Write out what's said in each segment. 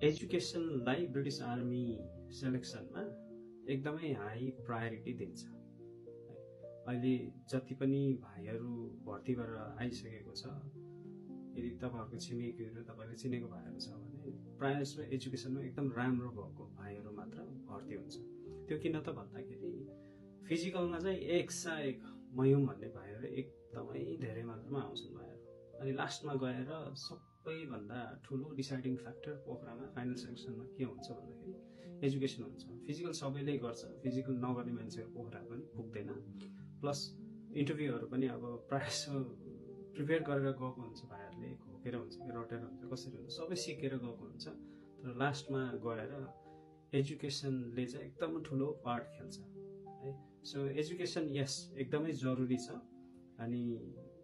एजुकेसनलाई British army सेलेक्सनमा एकदमै high priority दिन्छ। अहिले जति पनि भाइहरू भर्ती गरेर आइसकेको छ, यदि तपाईँहरूको छिमेकीहरू तपाईँले चिनेको भाइहरू छ भने प्रायः जस्तो एजुकेसनमा एकदम राम्रो भएको भाइहरू मात्र भर्ती हुन्छ। त्यो किन त भन्दाखेरि फिजिकलमा चाहिँ एक मयौँ भन्ने भाइहरू एकदमै धेरै मात्रामा आउँछन् भाइहरू। अनि लास्टमा गएर सबैभन्दा ठुलो डिसाइडिङ फ्याक्टर पोखरामा फाइनल सेलेक्सनमा के हुन्छ भन्दाखेरि एजुकेसन हुन्छ। फिजिकल सबैले गर्छ, फिजिकल नगर्ने मान्छेहरू पोखरा पनि पुग्दैन। प्लस इन्टरभ्यूहरू पनि अब प्रायः प्रिपेयर गरेर गएको हुन्छ भाइहरूले, खोकेर हुन्छ कि रटेर हुन्छ कसरी हुन्छ सबै सिकेर गएको हुन्छ। तर लास्टमा गएर एजुकेसनले चाहिँ एकदम ठुलो पार्ट खेल्छ है। सो एजुकेसन यस एकदमै जरुरी छ। अनि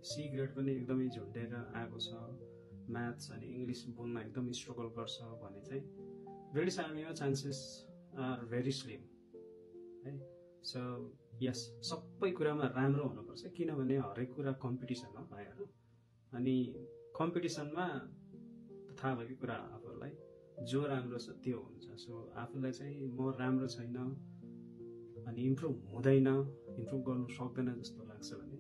सी ग्रेड पनि एकदमै झुन्डेर आएको छ, म्याथ्स अनि इङ्ग्लिस बोल्न एकदमै स्ट्रगल गर्छ भने चाहिँ ब्रिटिस आर्मीमा चान्सेस आर भेरी स्लिम है। सो यस सबै कुरामा राम्रो हुनुपर्छ, किनभने हरेक कुरा कम्पिटिसन हो भाइहरू। अनि कम्पिटिसनमा थाहा भएको कुरा आफूलाई जो राम्रो छ त्यो हुन्छ। सो आफूलाई चाहिँ म राम्रो छैन अनि इम्प्रुभ हुँदैन, इम्प्रुभ गर्नु सक्दैन जस्तो लाग्छ भने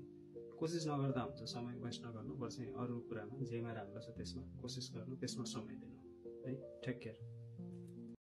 कोसिस नगर्दा हुन्छ। समय वेस्ट नगर्नु, बरु चाहिँ अरू कुरामा जेमा राम्रो छ त्यसमा कोसिस गर्नु, त्यसमा समय दिनु है। Take care.